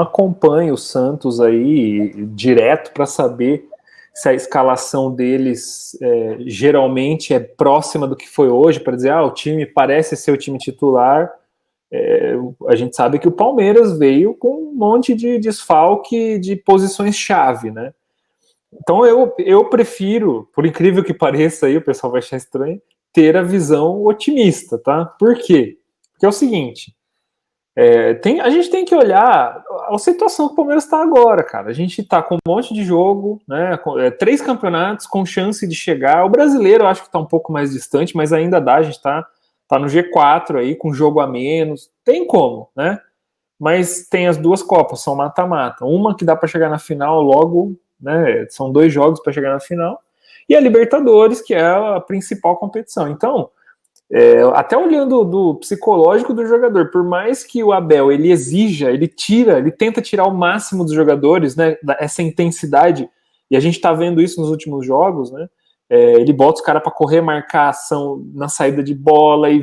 acompanho o Santos aí direto para saber se a escalação deles geralmente é próxima do que foi hoje, para dizer, o time parece ser o time titular. A gente sabe que o Palmeiras veio com um monte de desfalque de posições-chave, né? Então eu prefiro, por incrível que pareça aí, o pessoal vai achar estranho, ter a visão otimista, tá? Por quê? Porque é o seguinte, a gente tem que olhar a situação que o Palmeiras está agora, cara. A gente está com um monte de jogo, né? 3 campeonatos com chance de chegar. O brasileiro eu acho que está um pouco mais distante, mas ainda dá, a gente tá no G4 aí, com jogo a menos. Tem como, né? Mas tem as 2 Copas, são mata-mata. Uma que dá para chegar na final logo, né? São 2 jogos para chegar na final. E a Libertadores, que é a principal competição. Então, até olhando do psicológico do jogador, por mais que o Abel ele exija, ele tenta tirar o máximo dos jogadores, né, essa intensidade, e a gente tá vendo isso nos últimos jogos, né, ele bota os caras para correr, marcar ação na saída de bola e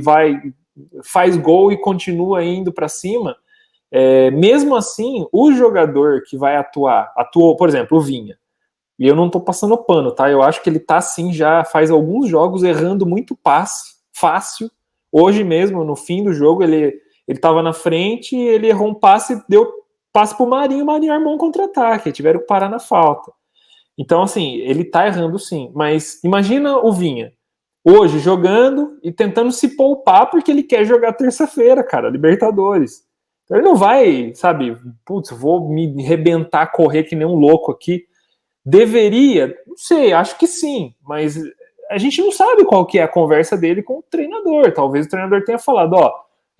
faz gol e continua indo para cima. Mesmo assim, o jogador que vai atuou, por exemplo, o Vinha, e eu não tô passando pano, tá, eu acho que ele tá assim, já faz alguns jogos errando muito passe fácil. Hoje mesmo, no fim do jogo, ele estava na frente, ele errou um passe, deu passe pro Marinho, o Marinho armou um contra-ataque, tiveram que parar na falta. Então, assim, ele tá errando sim, mas imagina o Vinha, hoje jogando e tentando se poupar porque ele quer jogar terça-feira, cara, Libertadores. Então ele não vai, sabe, putz, vou me rebentar, correr que nem um louco aqui. Deveria, não sei, acho que sim, mas a gente não sabe qual que é a conversa dele com o treinador. Talvez o treinador tenha falado,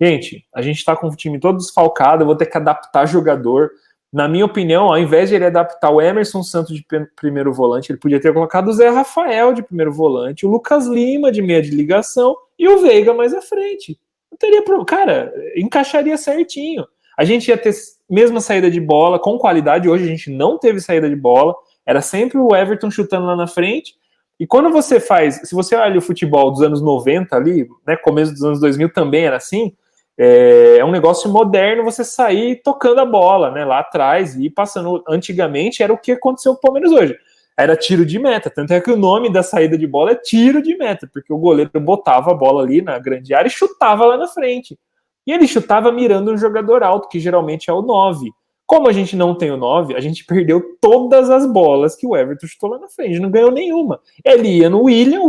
gente, a gente tá com o time todo desfalcado, eu vou ter que adaptar jogador. Na minha opinião, ao invés de ele adaptar o Emerson Santos de primeiro volante, ele podia ter colocado o Zé Rafael de primeiro volante, o Lucas Lima de meia de ligação e o Veiga mais à frente. Não teria problema. Cara, encaixaria certinho. A gente ia ter mesma saída de bola, com qualidade. Hoje a gente não teve saída de bola. Era sempre o Everton chutando lá na frente. E quando você se você olha o futebol dos anos 90 ali, né, começo dos anos 2000 também era assim, é um negócio moderno você sair tocando a bola, né, lá atrás e ir passando. Antigamente era o que aconteceu com o Palmeiras hoje. Era tiro de meta, tanto é que o nome da saída de bola é tiro de meta, porque o goleiro botava a bola ali na grande área e chutava lá na frente. E ele chutava mirando um jogador alto, que geralmente é o 9. Como a gente não tem o 9, a gente perdeu todas as bolas que o Everton chutou lá na frente, não ganhou nenhuma. Ele ia no William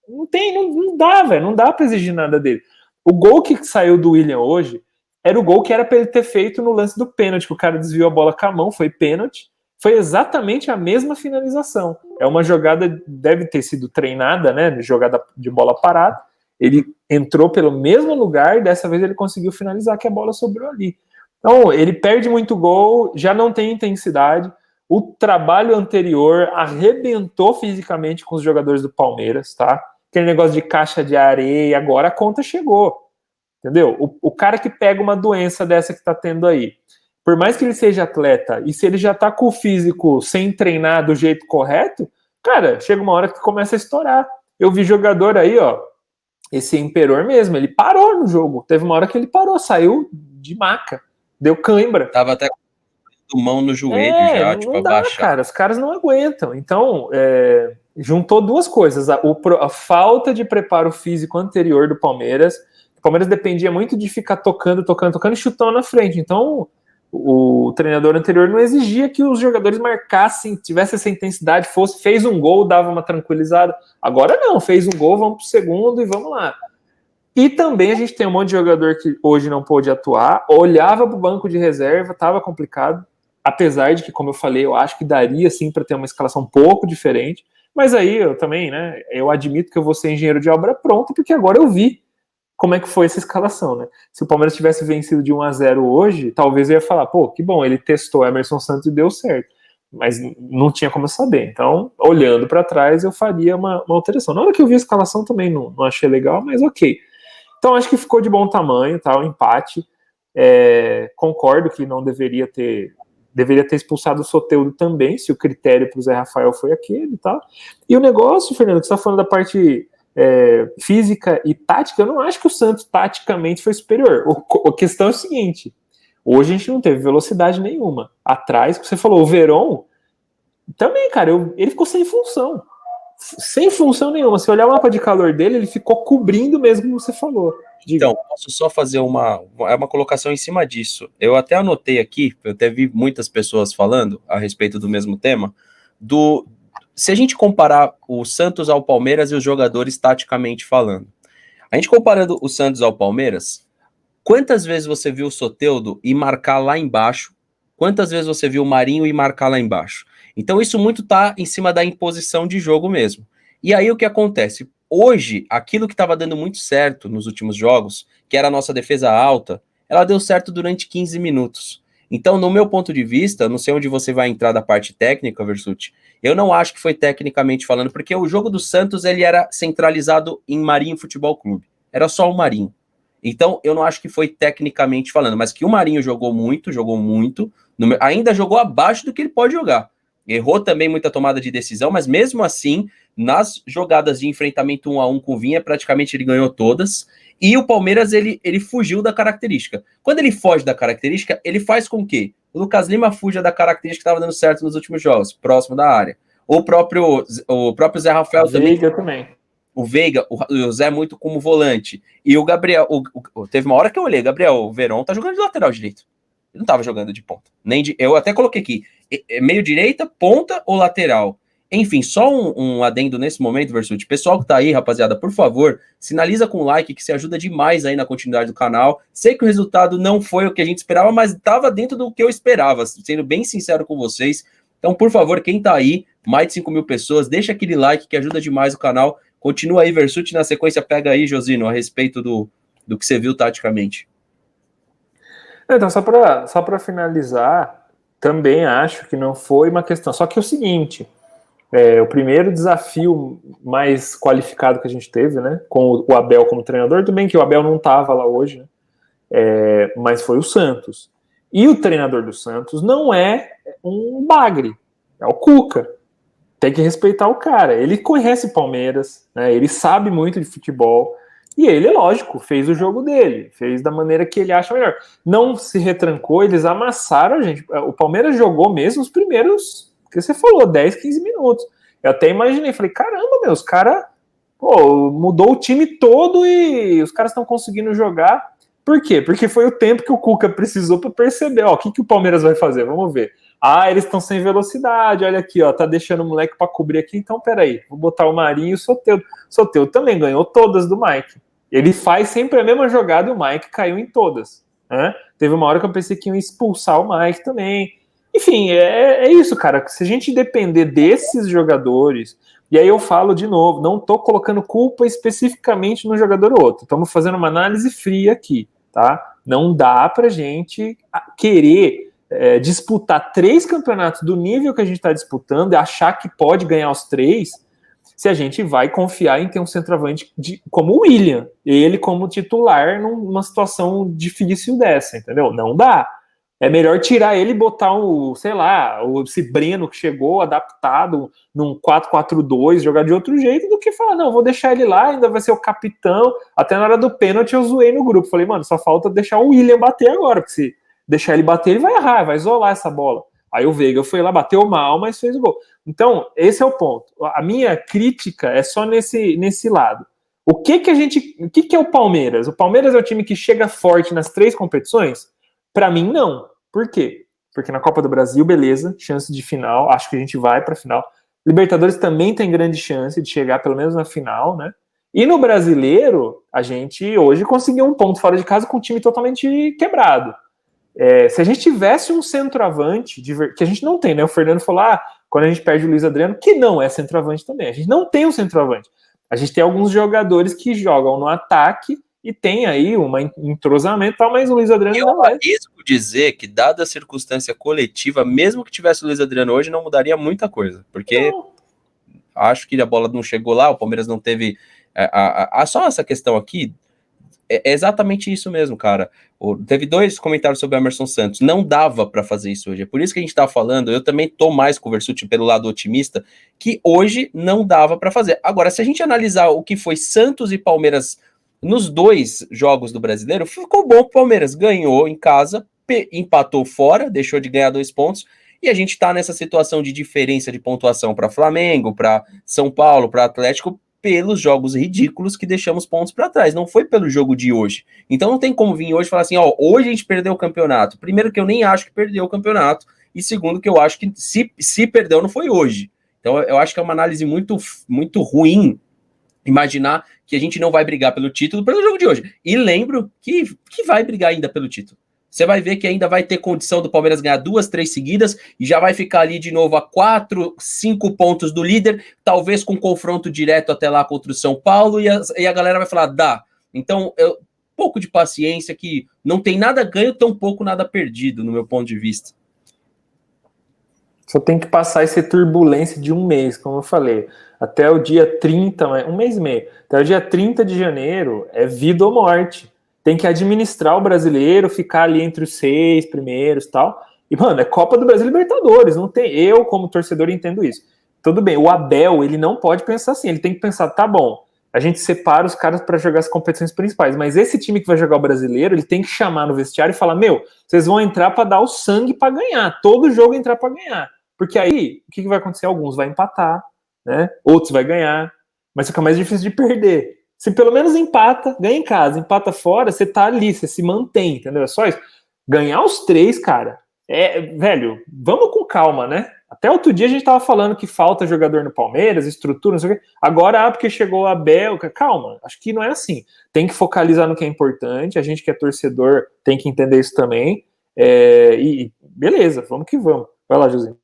não dá, velho, não dá pra exigir nada dele. O gol que saiu do William hoje era o gol que era pra ele ter feito no lance do pênalti, que o cara desviou a bola com a mão, foi pênalti, foi exatamente a mesma finalização. É uma jogada, deve ter sido treinada, né, jogada de bola parada, ele entrou pelo mesmo lugar e dessa vez ele conseguiu finalizar, que a bola sobrou ali. Então, ele perde muito gol, já não tem intensidade. O trabalho anterior arrebentou fisicamente com os jogadores do Palmeiras, tá? Aquele negócio de caixa de areia, agora a conta chegou, entendeu? O cara que pega uma doença dessa que tá tendo aí, por mais que ele seja atleta, e se ele já tá com o físico sem treinar do jeito correto, cara, chega uma hora que começa a estourar. Eu vi jogador aí, esse Imperor mesmo, ele parou no jogo. Teve uma hora que ele parou, saiu de maca. Deu cãibra. Tava até com mão no joelho já, tipo, não dá, abaixar. Cara, os caras não aguentam. Então, juntou 2 coisas. A falta de preparo físico anterior do Palmeiras. O Palmeiras dependia muito de ficar tocando e chutando na frente. Então, o treinador anterior não exigia que os jogadores marcassem, tivesse essa intensidade, fez um gol, dava uma tranquilizada. Agora não, fez um gol, vamos pro segundo e vamos lá. E também a gente tem um monte de jogador que hoje não pôde atuar, olhava para o banco de reserva, estava complicado, apesar de que, como eu falei, eu acho que daria sim para ter uma escalação um pouco diferente, mas aí eu também, né, eu admito que eu vou ser engenheiro de obra pronta, porque agora eu vi como é que foi essa escalação, né? Se o Palmeiras tivesse vencido de 1-0 hoje, talvez eu ia falar, que bom, ele testou Emerson Santos e deu certo, mas não tinha como saber. Então, olhando para trás, eu faria uma alteração. Na hora que eu vi a escalação também não achei legal, mas ok. Então, acho que ficou de bom tamanho, tá? O empate. Concordo que não deveria ter expulsado o Soteldo também, se o critério para o Zé Rafael foi aquele, tá? E o negócio, Fernando, que você está falando da parte física e tática, eu não acho que o Santos taticamente foi superior. A questão é o seguinte: Hoje a gente não teve velocidade nenhuma. Atrás, você falou, o Verón, também, cara, ele ficou sem função. Sem função nenhuma. Se olhar o mapa de calor dele, ele ficou cobrindo mesmo como você falou. Diga. Então, posso só fazer uma colocação em cima disso. Eu até anotei aqui, eu até vi muitas pessoas falando a respeito do mesmo tema, se a gente comparar o Santos ao Palmeiras e os jogadores taticamente falando. A gente comparando o Santos ao Palmeiras, quantas vezes você viu o Soteldo ir marcar lá embaixo? Quantas vezes você viu o Marinho ir marcar lá embaixo? Então isso muito tá em cima da imposição de jogo mesmo. E aí o que acontece? Hoje, aquilo que estava dando muito certo nos últimos jogos, que era a nossa defesa alta, ela deu certo durante 15 minutos. Então, no meu ponto de vista, não sei onde você vai entrar da parte técnica, Versucci, eu não acho que foi tecnicamente falando, porque o jogo do Santos ele era centralizado em Marinho Futebol Clube. Era só o Marinho. Então, eu não acho que foi tecnicamente falando, mas que o Marinho jogou muito, ainda jogou abaixo do que ele pode jogar. Errou também muita tomada de decisão, mas mesmo assim, nas jogadas de enfrentamento 1 a 1 com o Vinha, praticamente ele ganhou todas. E o Palmeiras, ele fugiu da característica. Quando ele foge da característica, ele faz com que o Lucas Lima fuja da característica que estava dando certo nos últimos jogos, próximo da área. O próprio Zé Rafael também. O Veiga, o Zé muito como volante. E o Gabriel, teve uma hora que eu olhei, Gabriel, o Verón tá jogando de lateral direito. Ele não tava jogando de ponta. Eu até coloquei aqui, meio direita, ponta ou lateral. Enfim, só um adendo nesse momento, Versucci. Pessoal que tá aí, rapaziada, por favor, sinaliza com like que se ajuda demais aí na continuidade do canal. Sei que o resultado não foi o que a gente esperava, mas estava dentro do que eu esperava, sendo bem sincero com vocês. Então, por favor, quem tá aí, mais de 5 mil pessoas, deixa aquele like que ajuda demais o canal. Continua aí, Versucci, na sequência pega aí, Josino, a respeito do que você viu taticamente. Então, só para finalizar, também acho que não foi uma questão. Só que é o seguinte, o primeiro desafio mais qualificado que a gente teve, né, com o Abel como treinador, tudo bem que o Abel não estava lá hoje, né, mas foi o Santos. E o treinador do Santos não é um bagre, é o Cuca. Tem que respeitar o cara. Ele conhece o Palmeiras, né, ele sabe muito de futebol. E ele, lógico, fez o jogo dele, fez da maneira que ele acha melhor. Não se retrancou, eles amassaram a gente. O Palmeiras jogou mesmo os primeiros, que você falou, 10, 15 minutos. Eu até imaginei, falei, caramba, os caras mudou o time todo e os caras estão conseguindo jogar. Por quê? Porque foi o tempo que o Cuca precisou para perceber, o que o Palmeiras vai fazer, vamos ver. Eles estão sem velocidade, olha aqui, tá deixando o moleque para cobrir aqui, então peraí, vou botar o Marinho e o Soteldo. Soteldo também ganhou todas do Mike. Ele faz sempre a mesma jogada e o Mike caiu em todas. Né? Teve uma hora que eu pensei que iam expulsar o Mike também. Enfim, é isso, cara. Se a gente depender desses jogadores, e aí eu falo de novo, não tô colocando culpa especificamente no jogador ou outro. Estamos fazendo uma análise fria aqui, tá? Não dá pra gente querer disputar 3 campeonatos do nível que a gente está disputando e achar que pode ganhar os 3, se a gente vai confiar em ter um centroavante como o William, ele como titular numa situação difícil dessa, entendeu? Não dá. É melhor tirar ele e botar esse Breno que chegou adaptado num 4-4-2, jogar de outro jeito, do que falar, não, vou deixar ele lá, ainda vai ser o capitão. Até na hora do pênalti eu zoei no grupo, falei, mano, só falta deixar o William bater agora, porque se deixar ele bater, ele vai errar, vai isolar essa bola. Aí o Veiga foi lá, bateu mal, mas fez o gol. Então, esse é o ponto. A minha crítica é só nesse lado. O que é o Palmeiras? O Palmeiras é o time que chega forte nas 3 competições? Para mim, não. Por quê? Porque na Copa do Brasil, beleza, chance de final, acho que a gente vai para a final. Libertadores também tem grande chance de chegar pelo menos na final, né? E no Brasileiro, a gente hoje conseguiu um ponto fora de casa com um time totalmente quebrado. Se a gente tivesse um centroavante, que a gente não tem, né? O Fernando falou, quando a gente perde o Luiz Adriano, que não é centroavante também. A gente não tem um centroavante. A gente tem alguns jogadores que jogam no ataque e tem aí um entrosamento, mas o Luiz Adriano não é. Eu arrisco dizer que, dada a circunstância coletiva, mesmo que tivesse o Luiz Adriano hoje, não mudaria muita coisa. Porque acho que a bola não chegou lá, o Palmeiras não teve... só essa questão aqui... É exatamente isso mesmo, cara. Teve 2 comentários sobre o Emerson Santos. Não dava para fazer isso hoje. É por isso que a gente tá falando. Eu também tô mais com o Versucci pelo lado otimista, que hoje não dava para fazer. Agora, se a gente analisar o que foi Santos e Palmeiras nos 2 jogos do Brasileiro, ficou bom pro Palmeiras. Ganhou em casa, empatou fora, deixou de ganhar 2 pontos, e a gente tá nessa situação de diferença de pontuação para Flamengo, para São Paulo, para Atlético, pelos jogos ridículos que deixamos pontos para trás, não foi pelo jogo de hoje. Então não tem como vir hoje e falar assim, ó, hoje a gente perdeu o campeonato. Primeiro que eu nem acho que perdeu o campeonato, e segundo que eu acho que se perdeu não foi hoje. Então eu acho que é uma análise muito, muito ruim imaginar que a gente não vai brigar pelo título pelo jogo de hoje. E lembro que vai brigar ainda pelo título. Você vai ver que ainda vai ter condição do Palmeiras ganhar 2, 3 seguidas e já vai ficar ali de novo a 4, 5 pontos do líder, talvez com confronto direto até lá contra o São Paulo, e a galera vai falar, dá. Então, pouco de paciência, que não tem nada ganho, tão pouco nada perdido, no meu ponto de vista. Só tem que passar essa turbulência de um mês, como eu falei. Até o dia 30, um mês e meio, até o dia 30 de janeiro é vida ou morte. Tem que administrar o brasileiro, ficar ali entre os 6 primeiros e tal. E, mano, é Copa do Brasil e Libertadores. Não tem, eu, como torcedor, entendo isso. Tudo bem, o Abel, ele não pode pensar assim. Ele tem que pensar, tá bom, a gente separa os caras para jogar as competições principais, mas esse time que vai jogar o brasileiro, ele tem que chamar no vestiário e falar, meu, vocês vão entrar para dar o sangue para ganhar. Todo jogo entrar para ganhar. Porque aí, o que vai acontecer? Alguns vai empatar, né? Outros vai ganhar, mas fica mais difícil de perder. Se pelo menos empata, ganha em casa, empata fora, você tá ali, você se mantém, entendeu? É só isso. Ganhar os 3, cara, velho, vamos com calma, né? Até outro dia a gente tava falando que falta jogador no Palmeiras, estrutura, não sei o quê. Agora, porque chegou a Abel, calma, acho que não é assim. Tem que focalizar no que é importante, a gente que é torcedor tem que entender isso também. E beleza, vamos que vamos. Vai lá, Josinho.